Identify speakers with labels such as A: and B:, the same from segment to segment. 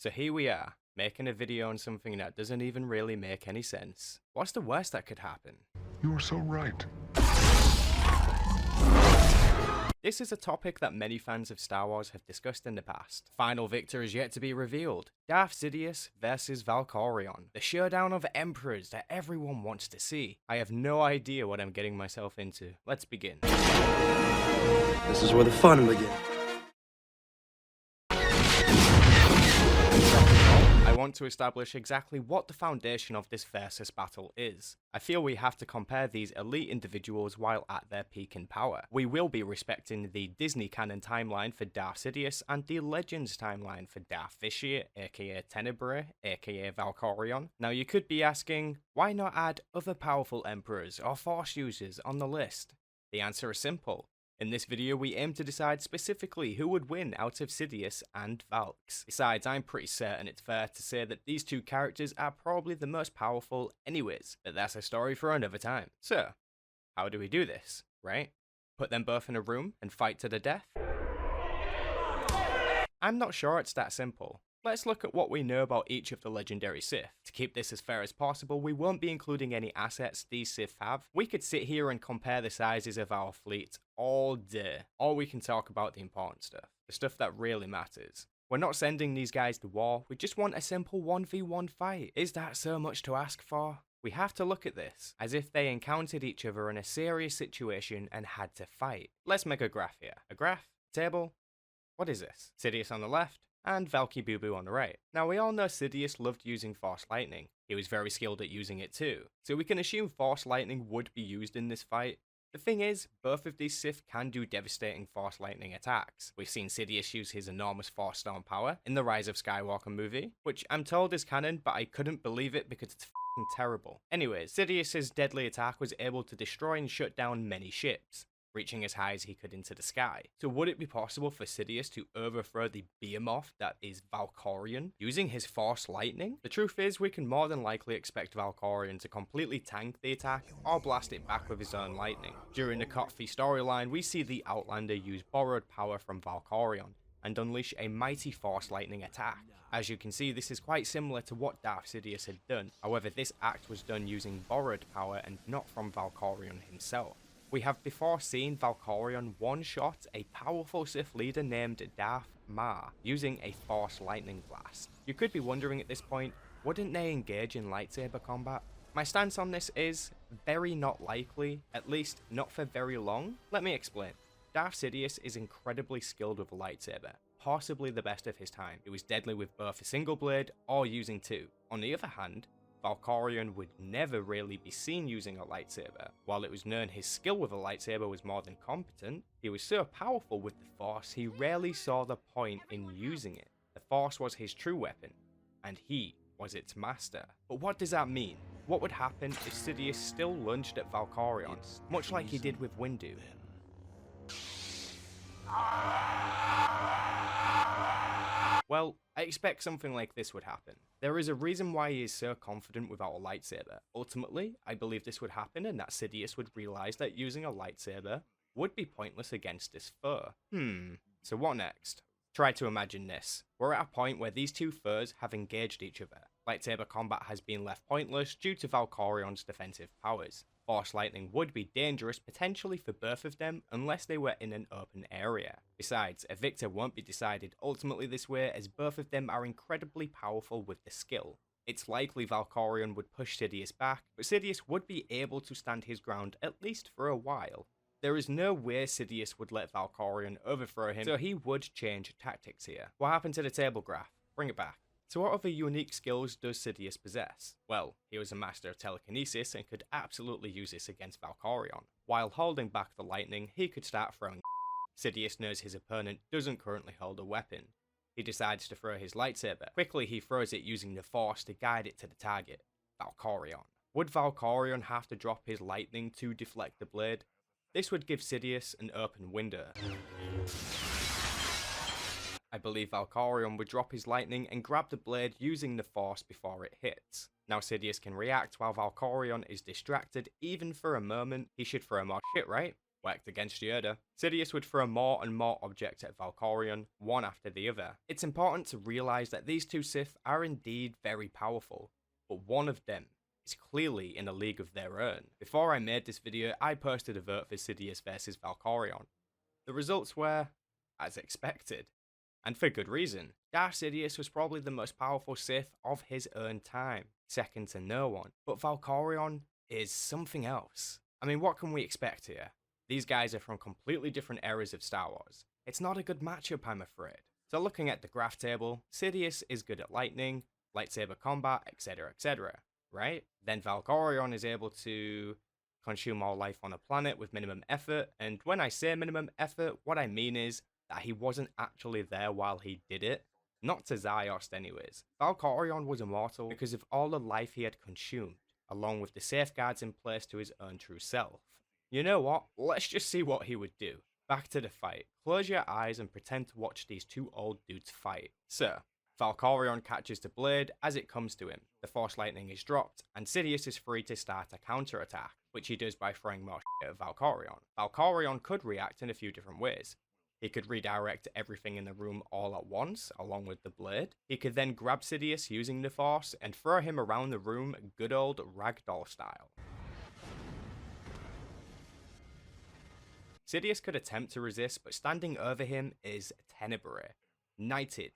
A: So here we are, making a video on something that doesn't even really make any sense. What's the worst that could happen?
B: You are so right.
A: This is a topic that many fans of Star Wars have discussed in the past. Final victor is yet to be revealed. Darth Sidious versus Valkorion. The Showdown of Emperors that everyone wants to see. I have no idea what I'm getting myself into. Let's begin.
C: This is where the fun begins.
A: I want to establish exactly what the foundation of this versus battle is. I feel we have to compare these elite individuals while at their peak in power. We will be respecting the Disney canon timeline for Darth Sidious and the Legends timeline for Darth Vitiate, aka Tenebrae, aka Valkorion. Now you could be asking, why not add other powerful emperors or force users on the list? The answer is simple. In this video, we aim to decide specifically who would win out of Sidious and Valks. Besides, I'm pretty certain it's fair to say that these two characters are probably the most powerful anyways, but that's a story for another time. So, how do we do this, right? Put them both in a room and fight to the death? I'm not sure it's that simple. Let's look at what we know about each of the legendary Sith. To keep this as fair as possible, we won't be including any assets these Sith have. We could sit here and compare the sizes of our fleet all day, or we can talk about the important stuff, the stuff that really matters. We're not sending these guys to war, we just want a simple 1v1 fight. Is that so much to ask for? We have to look at this as if they encountered each other in a serious situation and had to fight. Let's make a graph here. A graph? Table? What is this? Sidious on the left, and Valky Boo Boo on the right. Now we all know Sidious loved using Force Lightning. He was very skilled at using it too, so we can assume Force Lightning would be used in this fight. The thing is, both of these Sith can do devastating Force Lightning attacks. We've seen Sidious use his enormous Force Storm power in the Rise of Skywalker movie, which I'm told is canon, but I couldn't believe it because it's f***ing terrible. Anyways, Sidious's deadly attack was able to destroy and shut down many ships, reaching as high as he could into the sky. So would it be possible for Sidious to overthrow the behemoth that is Valkorion using his Force Lightning? The truth is, we can more than likely expect Valkorion to completely tank the attack or blast it back with his own lightning. During the Kotfi storyline, we see the Outlander use borrowed power from Valkorion and unleash a mighty Force Lightning attack. As you can see, this is quite similar to what Darth Sidious had done. However, this act was done using borrowed power and not from Valkorion himself. We have before seen Valkorion one-shot a powerful Sith leader named Darth Maul using a Force Lightning Blast. You could be wondering at this point, wouldn't they engage in lightsaber combat? My stance on this is very not likely, at least not for very long. Let me explain. Darth Sidious is incredibly skilled with a lightsaber, possibly the best of his time. He was deadly with both a single blade or using two. On the other hand, Valkorion would never really be seen using a lightsaber. While it was known his skill with a lightsaber was more than competent, he was so powerful with the Force he rarely saw the point in using it. The Force was his true weapon, and he was its master. But what does that mean? What would happen if Sidious still lunged at Valkorion, much like he did with Windu? Well, I expect something like this would happen. There is a reason why he is so confident without a lightsaber. Ultimately, I believe this would happen and that Sidious would realize that using a lightsaber would be pointless against his foe. So what next? Try to imagine this. We're at a point where these two foes have engaged each other. Lightsaber combat has been left pointless due to Valkorion's defensive powers. Force Lightning would be dangerous potentially for both of them unless they were in an open area. Besides, a victor won't be decided ultimately this way as both of them are incredibly powerful with the skill. It's likely Valkorion would push Sidious back, but Sidious would be able to stand his ground at least for a while. There is no way Sidious would let Valkorion overthrow him, so he would change tactics here. What happened to the table graph? Bring it back. So what other unique skills does Sidious possess? Well, he was a master of telekinesis and could absolutely use this against Valkorion. While holding back the lightning, he could start throwing. Sidious knows his opponent doesn't currently hold a weapon. He decides to throw his lightsaber. Quickly he throws it using the Force to guide it to the target, Valkorion. Would Valkorion have to drop his lightning to deflect the blade? This would give Sidious an open window. I believe Valkorion would drop his lightning and grab the blade using the Force before it hits. Now Sidious can react while Valkorion is distracted even for a moment. He should throw more shit, right? Worked against Yoda. Sidious would throw more and more objects at Valkorion, one after the other. It's important to realise that these two Sith are indeed very powerful, but one of them is clearly in a league of their own. Before I made this video, I posted a vote for Sidious versus Valkorion. The results were as expected, and for good reason. Darth Sidious was probably the most powerful Sith of his own time, second to no one, but Valkorion is something else. I mean, what can we expect here? These guys are from completely different eras of Star Wars. It's not a good matchup, I'm afraid. So looking at the graph table, Sidious is good at lightning, lightsaber combat, etc, right? Then Valkorion is able to consume all life on a planet with minimum effort, and when I say minimum effort, what I mean is that he wasn't actually there while he did it. Not to Ziost anyways. Valkorion was immortal because of all the life he had consumed, along with the safeguards in place to his own true self. You know what? Let's just see what he would do. Back to the fight. Close your eyes and pretend to watch these two old dudes fight. So, Valkorion catches the blade as it comes to him. The Force Lightning is dropped, and Sidious is free to start a counterattack, which he does by throwing more shit at Valkorion. Valkorion could react in a few different ways. He could redirect everything in the room all at once, along with the blade. He could then grab Sidious using the Force and throw him around the room good old ragdoll style. Sidious could attempt to resist, but standing over him is Tenebrae, knighted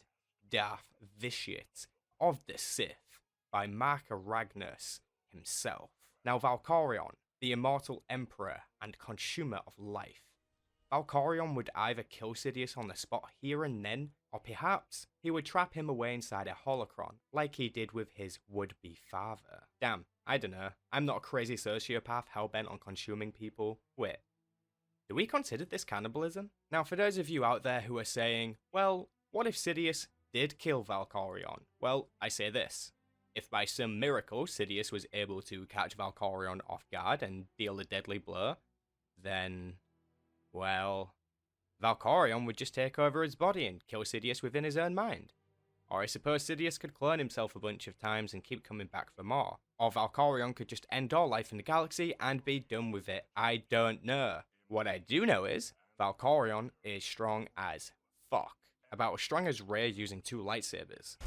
A: Darth Vitiate of the Sith by Marka Ragnos himself. Now Valkorion, the immortal emperor and consumer of life. Valkorion would either kill Sidious on the spot here and then, or perhaps he would trap him away inside a holocron, like he did with his would-be father. Damn, I dunno, I'm not a crazy sociopath hellbent on consuming people. Wait, do we consider this cannibalism? Now for those of you out there who are saying, well, what if Sidious did kill Valkorion? Well, I say this. If by some miracle Sidious was able to catch Valkorion off guard and deal a deadly blow, then, well, Valkorion would just take over his body and kill Sidious within his own mind. Or I suppose Sidious could clone himself a bunch of times and keep coming back for more. Or Valkorion could just end all life in the galaxy and be done with it. I don't know. What I do know is, Valkorion is strong as fuck. About as strong as Rey using 2 lightsabers.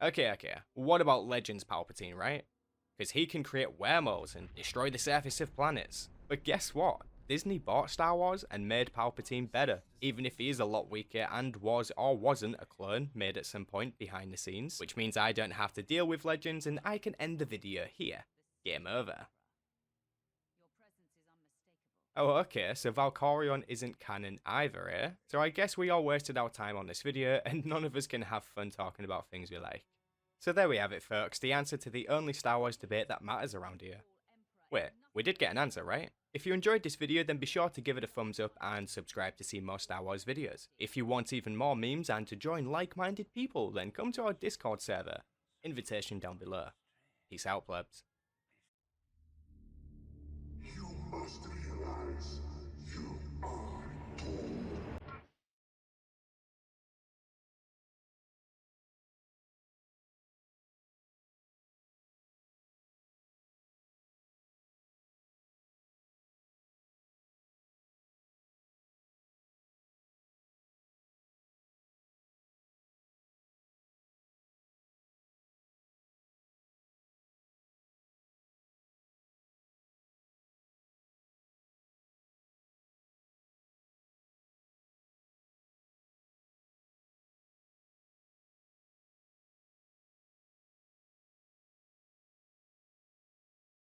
A: Okay, what about Legends Palpatine, right? Because he can create wormholes and destroy the surface of planets. But guess what? Disney bought Star Wars and made Palpatine better, even if he is a lot weaker and was or wasn't a clone made at some point behind the scenes, which means I don't have to deal with Legends and I can end the video here. Game over. Oh, okay, so Valkorion isn't canon either, eh? So I guess we all wasted our time on this video and none of us can have fun talking about things we like. So there we have it, folks, the answer to the only Star Wars debate that matters around here. Wait, we did get an answer, right? If you enjoyed this video, then be sure to give it a thumbs up and subscribe to see more Star Wars videos. If you want even more memes and to join like-minded people, then come to our Discord server. Invitation down below. Peace out, plebs.
B: You must realize you are